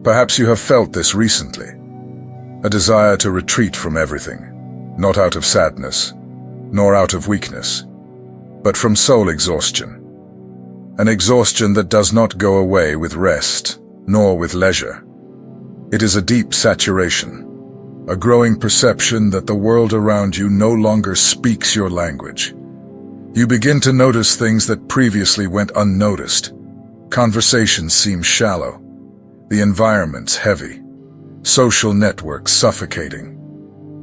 Perhaps you have felt this recently. A desire to retreat from everything, not out of sadness, nor out of weakness, but from soul exhaustion. An exhaustion that does not go away with rest, nor with leisure. It is a deep saturation, a growing perception that the world around you no longer speaks your language. You begin to notice things that previously went unnoticed. Conversations seem shallow, the environment's heavy, social networks suffocating,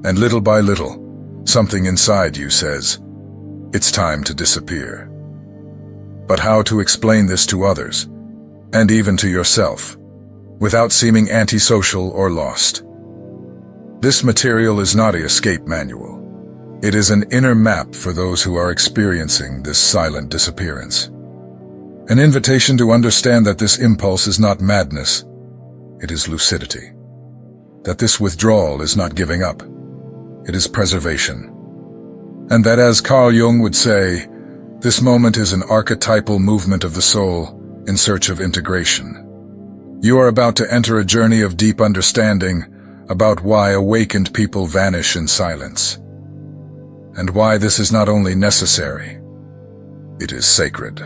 and little by little, something inside you says, it's time to disappear. But how to explain this to others, and even to yourself, without seeming antisocial or lost? This material is not an escape manual. It is an inner map for those who are experiencing this silent disappearance. An invitation to understand that this impulse is not madness, it is lucidity. That this withdrawal is not giving up, it is preservation. And that, as Carl Jung would say, this moment is an archetypal movement of the soul in search of integration. You are about to enter a journey of deep understanding about why awakened people vanish in silence, and why this is not only necessary, it is sacred.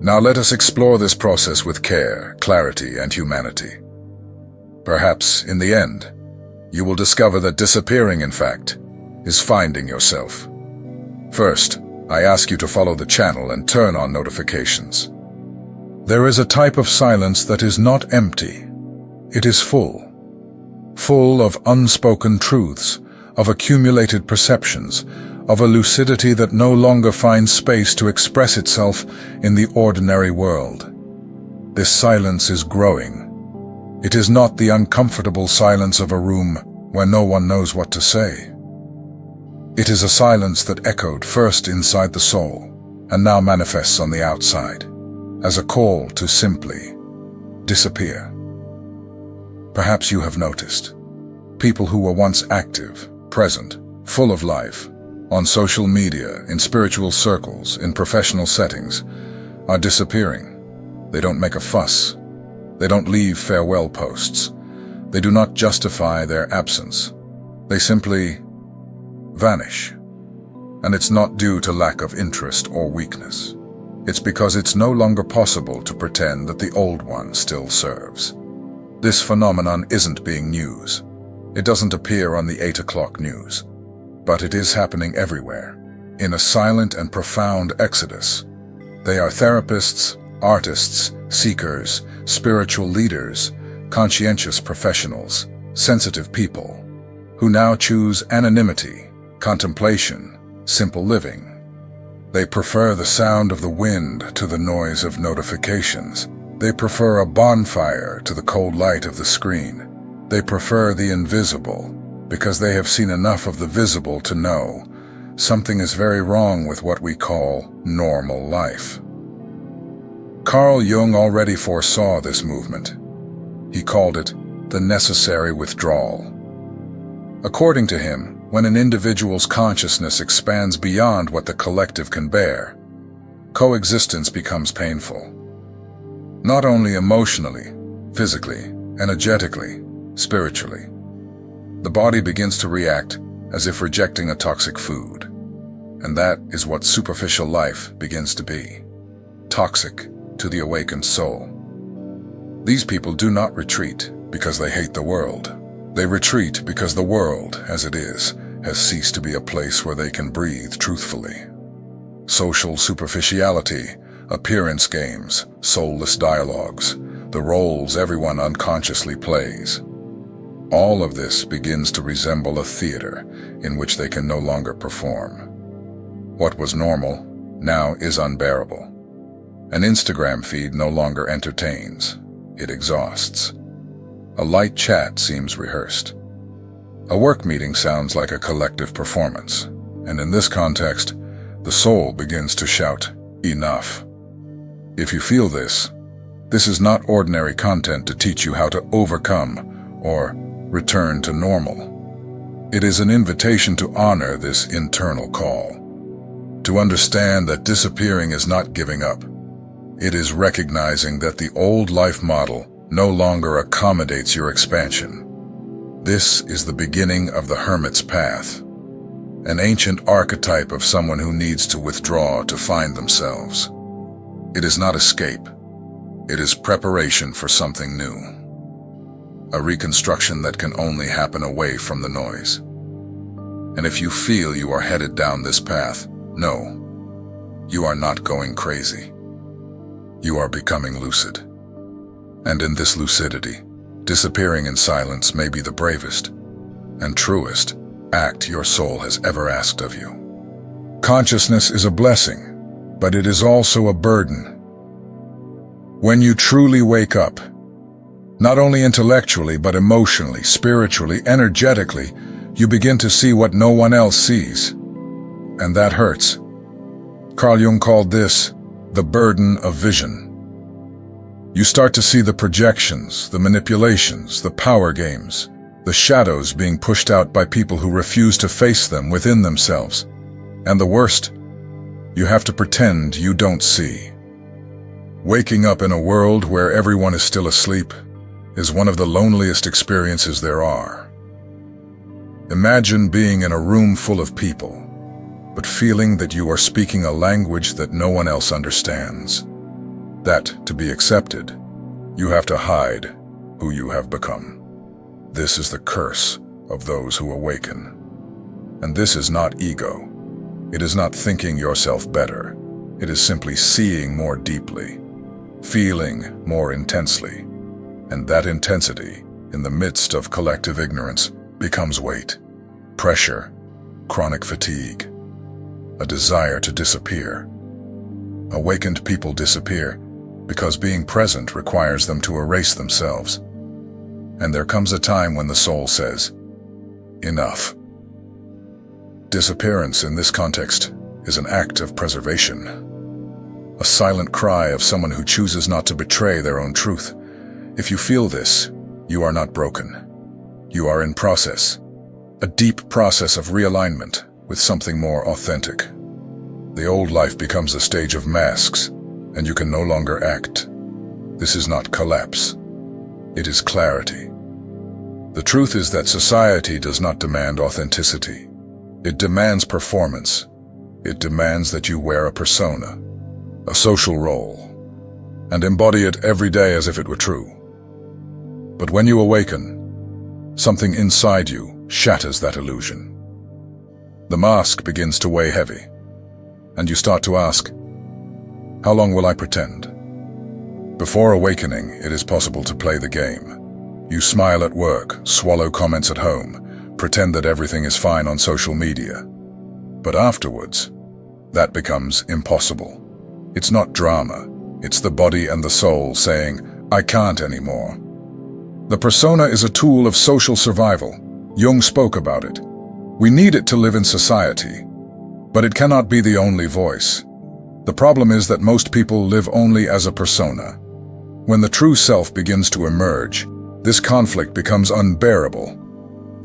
Now let us explore this process with care, clarity, and humanity. Perhaps, in the end, you will discover that disappearing, in fact, is finding yourself. First, I ask you to follow the channel and turn on notifications. There is a type of silence that is not empty. It is full. Full of unspoken truths, of accumulated perceptions, of a lucidity that no longer finds space to express itself in the ordinary world. This silence is growing. It is not the uncomfortable silence of a room where no one knows what to say. It is a silence that echoed first inside the soul and now manifests on the outside, as a call to simply disappear. Perhaps you have noticed, people who were once active, present, full of life, on social media, in spiritual circles, in professional settings, are disappearing. They don't make a fuss. They don't leave farewell posts. They do not justify their absence. They simply vanish. And it's not due to lack of interest or weakness. It's because it's no longer possible to pretend that the old one still serves. This phenomenon isn't being news. It doesn't appear on the 8 o'clock news. But it is happening everywhere, in a silent and profound exodus. They are therapists, artists, seekers, spiritual leaders, conscientious professionals, sensitive people, who now choose anonymity, contemplation, simple living. They prefer the sound of the wind to the noise of notifications. They prefer a bonfire to the cold light of the screen. They prefer the invisible, because they have seen enough of the visible to know something is very wrong with what we call normal life. Carl Jung already foresaw this movement. He called it the necessary withdrawal. According to him, when an individual's consciousness expands beyond what the collective can bear, coexistence becomes painful. Not only emotionally, physically, energetically, spiritually. The body begins to react as if rejecting a toxic food. And that is what superficial life begins to be. Toxic to the awakened soul. These people do not retreat because they hate the world. They retreat because the world, as it is, has ceased to be a place where they can breathe truthfully. Social superficiality, appearance games, soulless dialogues, the roles everyone unconsciously plays. All of this begins to resemble a theater in which they can no longer perform. What was normal now is unbearable. An Instagram feed no longer entertains, it exhausts. A light chat seems rehearsed. A work meeting sounds like a collective performance, and in this context, the soul begins to shout, "Enough." If you feel this is not ordinary content to teach you how to overcome or return to normal. It is an invitation to honor this internal call, to understand that disappearing is not giving up. It is recognizing that the old life model no longer accommodates your expansion. This is the beginning of the hermit's path, an ancient archetype of someone who needs to withdraw to find themselves. It is not escape. It is preparation for something new. A reconstruction that can only happen away from the noise. And if you feel you are headed down this path, no, you are not going crazy. You are becoming lucid. And in this lucidity, disappearing in silence may be the bravest and truest act your soul has ever asked of you. Consciousness is a blessing, but it is also a burden. When you truly wake up, not only intellectually but emotionally, spiritually, energetically, you begin to see what no one else sees. And that hurts. Carl Jung called this the burden of vision. You start to see the projections, the manipulations, the power games, the shadows being pushed out by people who refuse to face them within themselves. And the worst, you have to pretend you don't see. Waking up in a world where everyone is still asleep is one of the loneliest experiences there are. Imagine being in a room full of people, but feeling that you are speaking a language that no one else understands. That, to be accepted, you have to hide who you have become. This is the curse of those who awaken. And this is not ego. It is not thinking yourself better. It is simply seeing more deeply, feeling more intensely. And that intensity, in the midst of collective ignorance, becomes weight, pressure, chronic fatigue, a desire to disappear. Awakened people disappear because being present requires them to erase themselves. And there comes a time when the soul says, enough. Disappearance in this context is an act of preservation, a silent cry of someone who chooses not to betray their own truth. If you feel this, you are not broken. You are in process, a deep process of realignment with something more authentic. The old life becomes a stage of masks, and you can no longer act. This is not collapse. It is clarity. The truth is that society does not demand authenticity. It demands performance. It demands that you wear a persona, a social role, and embody it every day as if it were true. But when you awaken, something inside you shatters that illusion. The mask begins to weigh heavy, and you start to ask, how long will I pretend? Before awakening, it is possible to play the game. You smile at work, swallow comments at home, pretend that everything is fine on social media. But afterwards, that becomes impossible. It's not drama. It's the body and the soul saying, I can't anymore. The persona is a tool of social survival. Jung spoke about it. We need it to live in society, but it cannot be the only voice. The problem is that most people live only as a persona. When the true self begins to emerge, this conflict becomes unbearable.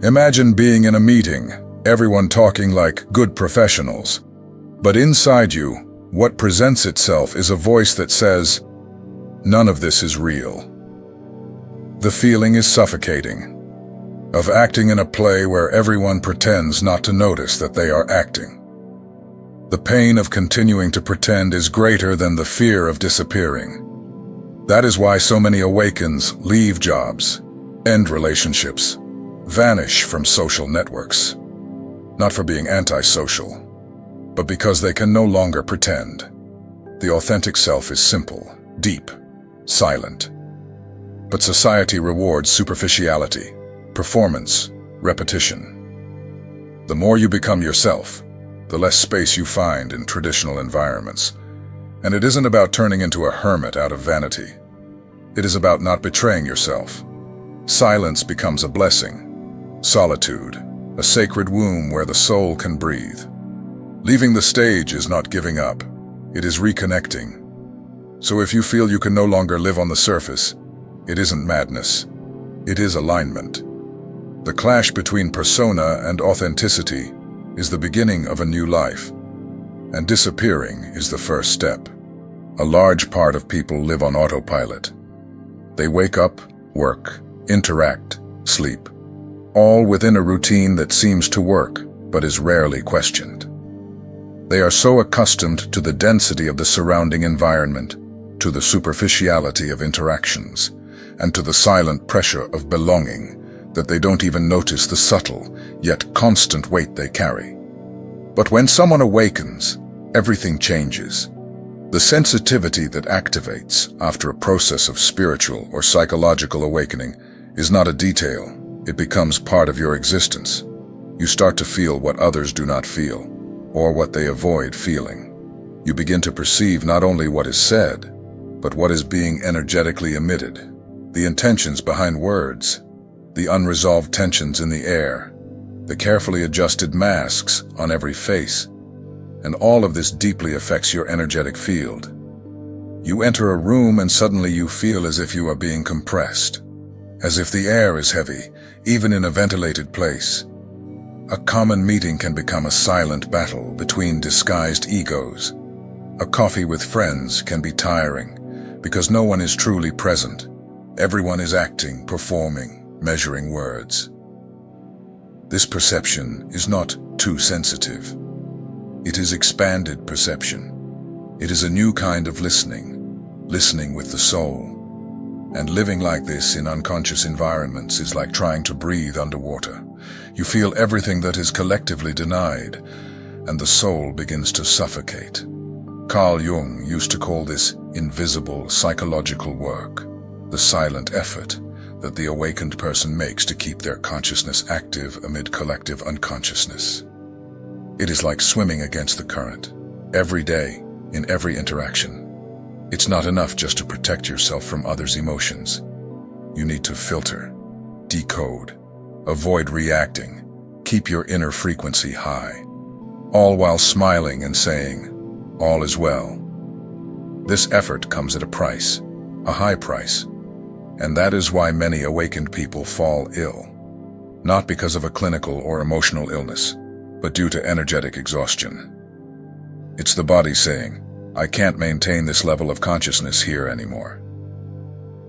Imagine being in a meeting, everyone talking like good professionals. But inside you, what presents itself is a voice that says, none of this is real. The feeling is suffocating, of acting in a play where everyone pretends not to notice that they are acting. The pain of continuing to pretend is greater than the fear of disappearing. That is why so many awakens leave jobs, end relationships, vanish from social networks. Not for being antisocial, but because they can no longer pretend. The authentic self is simple, deep, silent. But society rewards superficiality, performance, repetition. The more you become yourself, the less space you find in traditional environments. And it isn't about turning into a hermit out of vanity. It is about not betraying yourself. Silence becomes a blessing. Solitude, a sacred womb where the soul can breathe. Leaving the stage is not giving up. It is reconnecting. So if you feel you can no longer live on the surface, it isn't madness. It is alignment. The clash between persona and authenticity is the beginning of a new life, and disappearing is the first step. A large part of people live on autopilot. They wake up, work, interact, sleep, all within a routine that seems to work but is rarely questioned. They are so accustomed to the density of the surrounding environment, to the superficiality of interactions, and to the silent pressure of belonging, that they don't even notice the subtle, yet constant weight they carry. But when someone awakens, everything changes. The sensitivity that activates after a process of spiritual or psychological awakening is not a detail. It becomes part of your existence. You start to feel what others do not feel, or what they avoid feeling. You begin to perceive not only what is said, but what is being energetically emitted, the intentions behind words, the unresolved tensions in the air, the carefully adjusted masks on every face, and all of this deeply affects your energetic field. You enter a room and suddenly you feel as if you are being compressed, as if the air is heavy, even in a ventilated place. A common meeting can become a silent battle between disguised egos. A coffee with friends can be tiring, because no one is truly present. Everyone is acting, performing, measuring words. This perception is not too sensitive. It is expanded perception. It is a new kind of listening with the soul. And living like this in unconscious environments is like trying to breathe underwater. You feel everything that is collectively denied, and the soul begins to suffocate. Carl Jung used to call this invisible psychological work, the silent effort that the awakened person makes to keep their consciousness active amid collective unconsciousness. It is like swimming against the current, every day, in every interaction. It's not enough just to protect yourself from others' emotions. You need to filter, decode, avoid reacting, keep your inner frequency high, all while smiling and saying, "All is well." This effort comes at a price, a high price, and that is why many awakened people fall ill, not because of a clinical or emotional illness, but due to energetic exhaustion. It's the body saying, "I can't maintain this level of consciousness here anymore."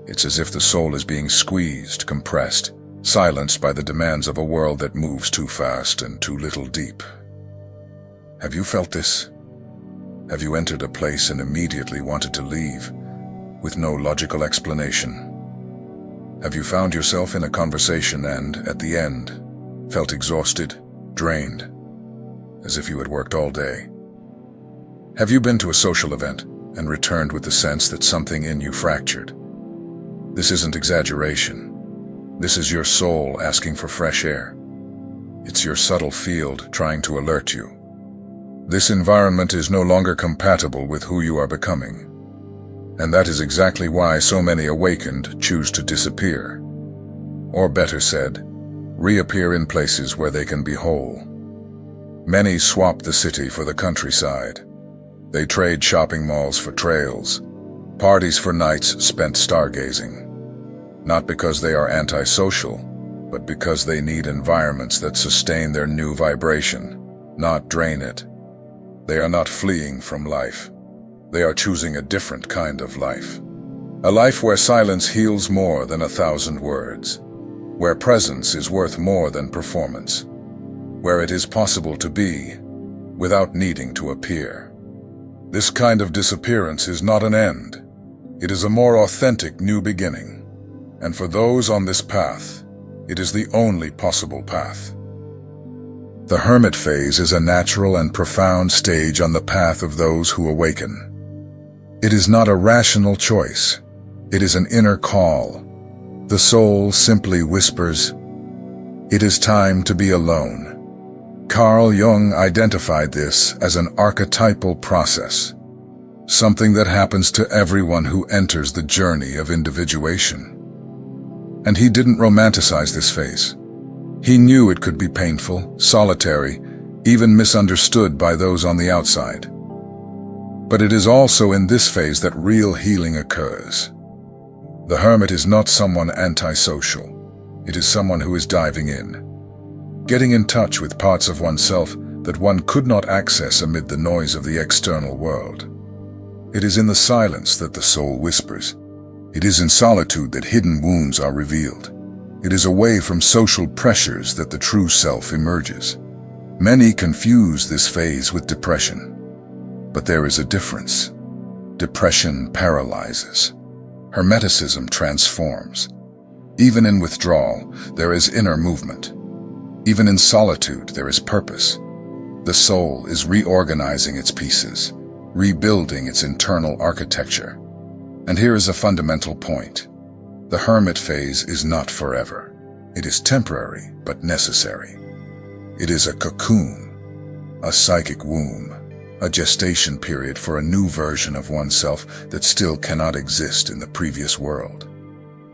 It's as if the soul is being squeezed, compressed, silenced by the demands of a world that moves too fast and too little deep. Have you felt this? Have you entered a place and immediately wanted to leave, with no logical explanation? Have you found yourself in a conversation and, at the end, felt exhausted, drained, as if you had worked all day? Have you been to a social event and returned with the sense that something in you fractured? This isn't exaggeration. This is your soul asking for fresh air. It's your subtle field trying to alert you. This environment is no longer compatible with who you are becoming. And that is exactly why so many awakened choose to disappear. Or better said, reappear in places where they can be whole. Many swap the city for the countryside. They trade shopping malls for trails, parties for nights spent stargazing. Not because they are antisocial, but because they need environments that sustain their new vibration, not drain it. They are not fleeing from life. They are choosing a different kind of life. A life where silence heals more than 1,000 words, where presence is worth more than performance, where it is possible to be without needing to appear. This kind of disappearance is not an end. It is a more authentic new beginning. And for those on this path, it is the only possible path. The hermit phase is a natural and profound stage on the path of those who awaken. It is not a rational choice. It is an inner call. The soul simply whispers, "It is time to be alone." Carl Jung identified this as an archetypal process, something that happens to everyone who enters the journey of individuation. And he didn't romanticize this phase. He knew it could be painful, solitary, even misunderstood by those on the outside. But it is also in this phase that real healing occurs. The hermit is not someone antisocial. It is someone who is diving in, getting in touch with parts of oneself that one could not access amid the noise of the external world. It is in the silence that the soul whispers, It is in solitude that hidden wounds are revealed. It is away from social pressures that the true self emerges. Many confuse this phase with depression, but there is a difference. Depression paralyzes. Hermeticism transforms. Even in withdrawal, there is inner movement. Even in solitude, there is purpose. The soul is reorganizing its pieces, rebuilding its internal architecture. And here is a fundamental point. The hermit phase is not forever. It is temporary, but necessary. It is a cocoon, a psychic womb, a gestation period for a new version of oneself that still cannot exist in the previous world.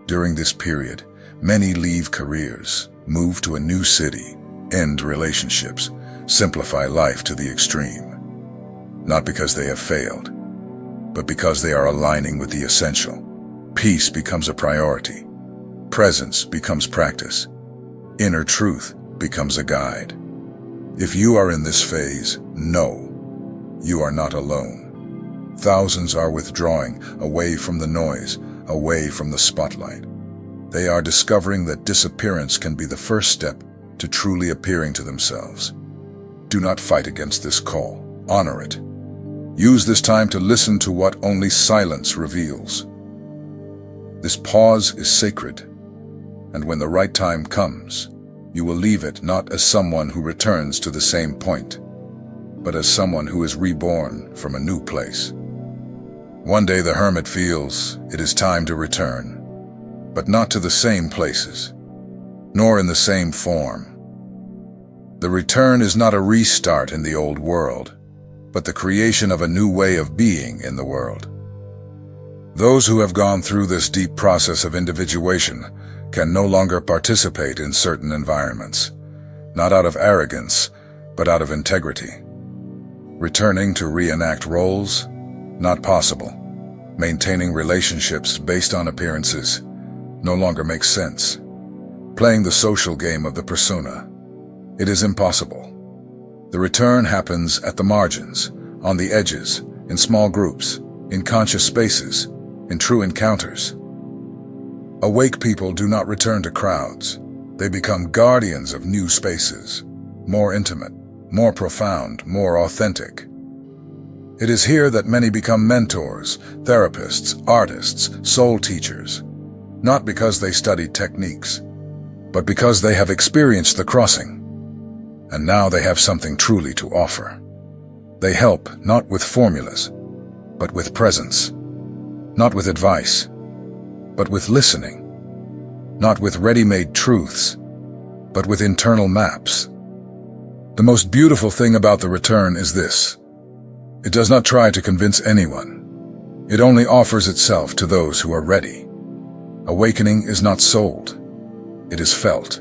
During this period, many leave careers, move to a new city, end relationships, simplify life to the extreme. Not because they have failed, but because they are aligning with the essential. Peace becomes a priority. Presence becomes practice. Inner truth becomes a guide. If you are in this phase, know you are not alone. Thousands are withdrawing away from the noise, away from the spotlight. They are discovering that disappearance can be the first step to truly appearing to themselves. Do not fight against this call. Honor it. Use this time to listen to what only silence reveals. This pause is sacred, and when the right time comes, you will leave it not as someone who returns to the same point, but as someone who is reborn from a new place. One day the hermit feels it is time to return, but not to the same places, nor in the same form. The return is not a restart in the old world, but the creation of a new way of being in the world. Those who have gone through this deep process of individuation can no longer participate in certain environments, not out of arrogance, but out of integrity. Returning to reenact roles? Not possible. Maintaining relationships based on appearances no longer makes sense. Playing the social game of the persona? It is impossible. The return happens at the margins, on the edges, in small groups, in conscious spaces, in true encounters. Awake people do not return to crowds. They become guardians of new spaces, more intimate, more profound, more authentic. It is here that many become mentors, therapists, artists, soul teachers, not because they studied techniques, but because they have experienced the crossing. And now they have something truly to offer. They help not with formulas, but with presence. Not with advice, but with listening. Not with ready-made truths, but with internal maps. The most beautiful thing about the return is this. It does not try to convince anyone. It only offers itself to those who are ready. Awakening is not sold. It is felt.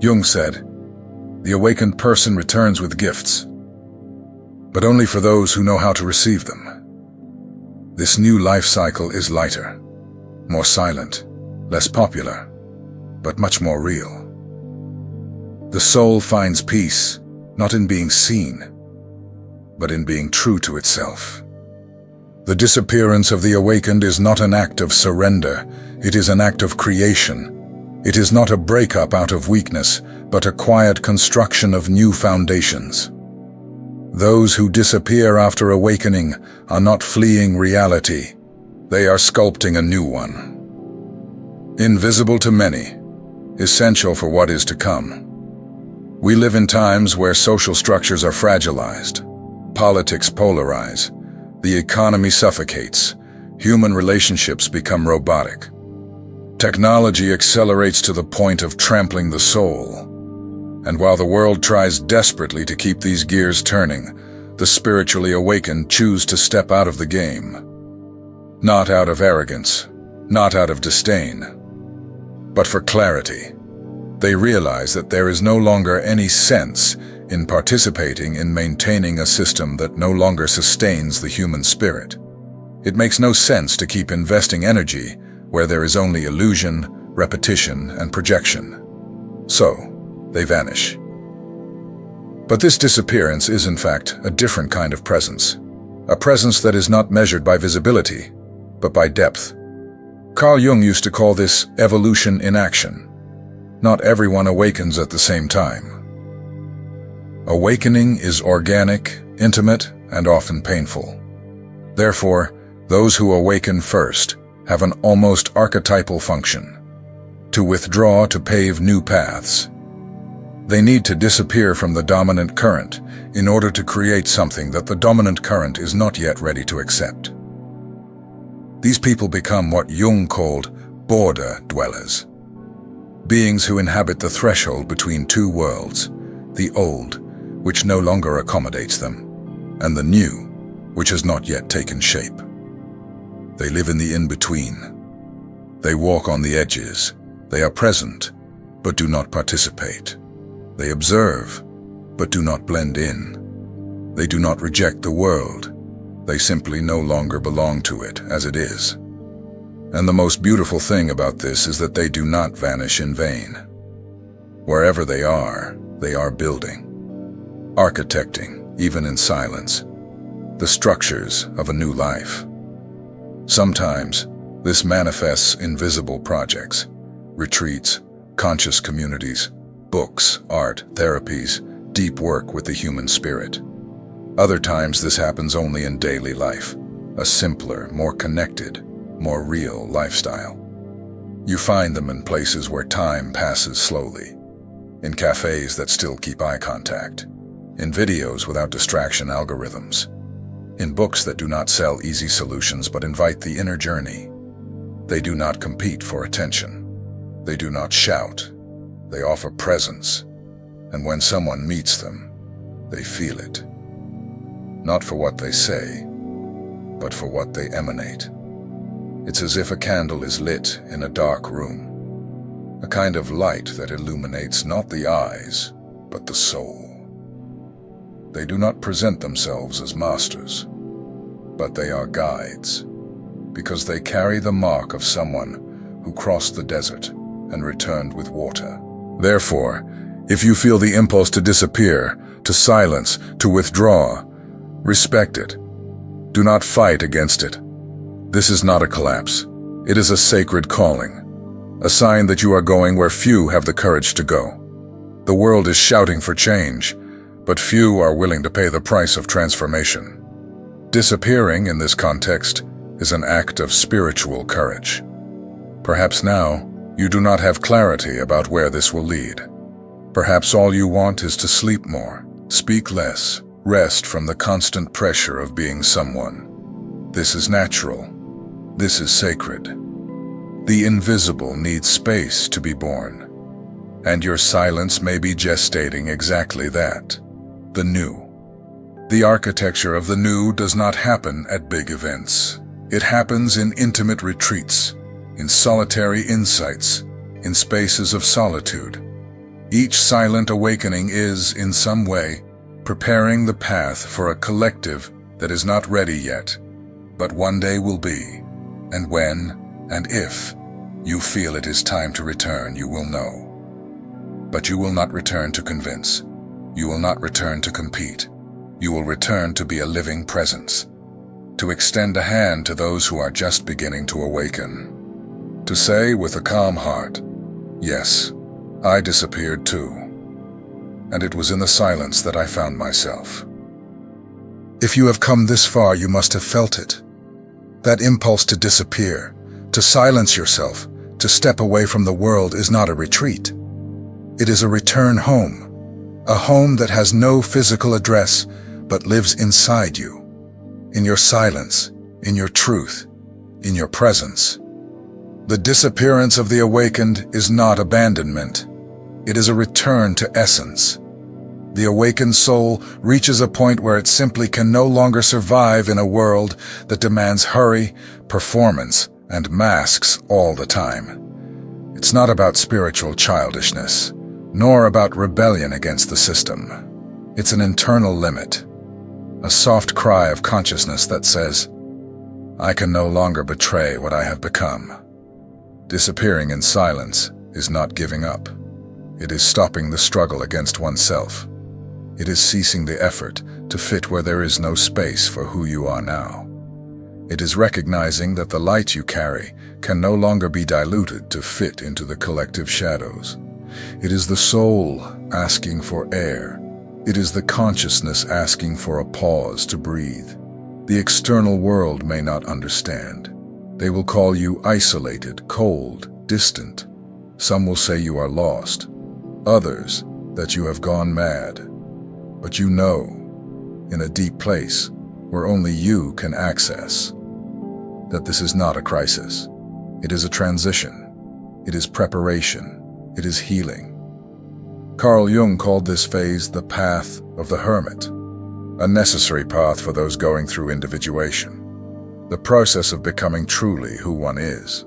Jung said, "The awakened person returns with gifts, but only for those who know how to receive them." This new life cycle is lighter, more silent, less popular, but much more real. The soul finds peace, not in being seen, but in being true to itself. The disappearance of the awakened is not an act of surrender, it is an act of creation. It is not a breakup out of weakness, but a quiet construction of new foundations. Those who disappear after awakening are not fleeing reality. They are sculpting a new one. Invisible to many, essential for what is to come. We live in times where social structures are fragilized, politics polarize, the economy suffocates, human relationships become robotic. Technology accelerates to the point of trampling the soul. And while the world tries desperately to keep these gears turning, the spiritually awakened choose to step out of the game. Not out of arrogance, not out of disdain, but for clarity. They realize that there is no longer any sense in participating in maintaining a system that no longer sustains the human spirit. It makes no sense to keep investing energy where there is only illusion, repetition, and projection. So, they vanish. But this disappearance is in fact a different kind of presence. A presence that is not measured by visibility, but by depth. Carl Jung used to call this evolution in action. Not everyone awakens at the same time. Awakening is organic, intimate, and often painful. Therefore, those who awaken first have an almost archetypal function: to withdraw to pave new paths. They need to disappear from the dominant current in order to create something that the dominant current is not yet ready to accept. These people become what Jung called border dwellers, beings who inhabit the threshold between two worlds, the old, which no longer accommodates them, and the new, which has not yet taken shape. They live in the in-between. They walk on the edges. They are present, but do not participate. They observe, but do not blend in. They do not reject the world. They simply no longer belong to it as it is. And the most beautiful thing about this is that they do not vanish in vain. Wherever they are building, architecting, even in silence, the structures of a new life. Sometimes, this manifests in visible projects, retreats, conscious communities, books, art, therapies, deep work with the human spirit. Other times this happens only in daily life, a simpler, more connected, more real lifestyle. You find them in places where time passes slowly, in cafes that still keep eye contact, in videos without distraction algorithms, in books that do not sell easy solutions but invite the inner journey. They do not compete for attention. They do not shout. They offer presence, and when someone meets them, they feel it. Not for what they say, but for what they emanate. It's as if a candle is lit in a dark room, a kind of light that illuminates not the eyes, but the soul. They do not present themselves as masters, but they are guides, because they carry the mark of someone who crossed the desert and returned with water. Therefore, if you feel the impulse to disappear, to silence, to withdraw, respect it. Do not fight against it. This is not a collapse. It is a sacred calling, a sign that you are going where few have the courage to go. The world is shouting for change, but few are willing to pay the price of transformation. Disappearing in this context is an act of spiritual courage. Perhaps now, you do not have clarity about where this will lead. Perhaps all you want is to sleep more, speak less, rest from the constant pressure of being someone. This is natural. This is sacred. The invisible needs space to be born. And your silence may be gestating exactly that, the new. The architecture of the new does not happen at big events. It happens in intimate retreats, in solitary insights, in spaces of solitude. Each silent awakening is, in some way, preparing the path for a collective that is not ready yet, but one day will be. And when, and if, you feel it is time to return, you will know. But you will not return to convince. You will not return to compete. You will return to be a living presence, to extend a hand to those who are just beginning to awaken. To say with a calm heart, yes, I disappeared too. And it was in the silence that I found myself. If you have come this far, you must have felt it. That impulse to disappear, to silence yourself, to step away from the world is not a retreat. It is a return home, a home that has no physical address, but lives inside you, in your silence, in your truth, in your presence. The disappearance of the awakened is not abandonment. It is a return to essence. The awakened soul reaches a point where it simply can no longer survive in a world that demands hurry, performance, and masks all the time. It's not about spiritual childishness, nor about rebellion against the system. It's an internal limit, a soft cry of consciousness that says, I can no longer betray what I have become. Disappearing in silence is not giving up. It is stopping the struggle against oneself. It is ceasing the effort to fit where there is no space for who you are now. It is recognizing that the light you carry can no longer be diluted to fit into the collective shadows. It is the soul asking for air. It is the consciousness asking for a pause to breathe. The external world may not understand. They will call you isolated, cold, distant. Some will say you are lost. Others, that you have gone mad. But you know, in a deep place, where only you can access, that this is not a crisis. It is a transition. It is preparation. It is healing. Carl Jung called this phase the path of the hermit, a necessary path for those going through individuation, the process of becoming truly who one is.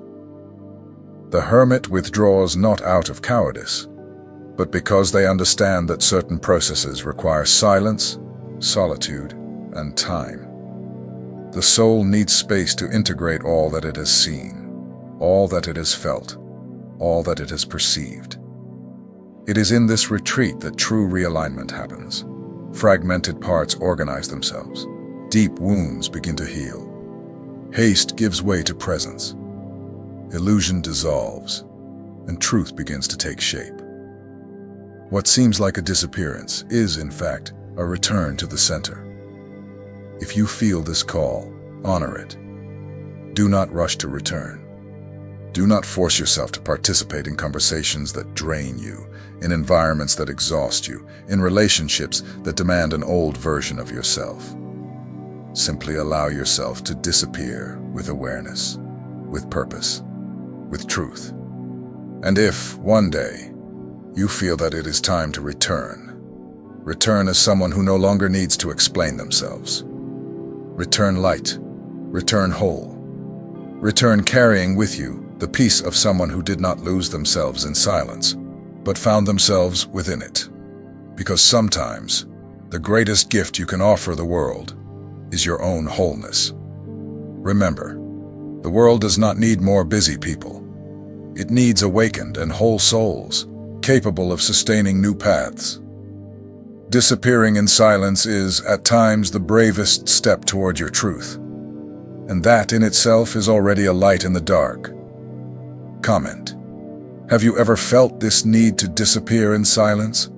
The hermit withdraws not out of cowardice, but because they understand that certain processes require silence, solitude, and time. The soul needs space to integrate all that it has seen, all that it has felt, all that it has perceived. It is in this retreat that true realignment happens. Fragmented parts organize themselves. Deep wounds begin to heal. Haste gives way to presence. Illusion dissolves, and truth begins to take shape. What seems like a disappearance is, in fact, a return to the center. If you feel this call, honor it. Do not rush to return. Do not force yourself to participate in conversations that drain you, in environments that exhaust you, in relationships that demand an old version of yourself. Simply allow yourself to disappear with awareness, with purpose, with truth. And if, one day, you feel that it is time to return, return as someone who no longer needs to explain themselves. Return light, return whole, return carrying with you the peace of someone who did not lose themselves in silence, but found themselves within it. Because sometimes, the greatest gift you can offer the world is your own wholeness. Remember, the world does not need more busy people. It needs awakened and whole souls, capable of sustaining new paths. Disappearing in silence is, at times, the bravest step toward your truth. And that in itself is already a light in the dark. Comment. Have you ever felt this need to disappear in silence?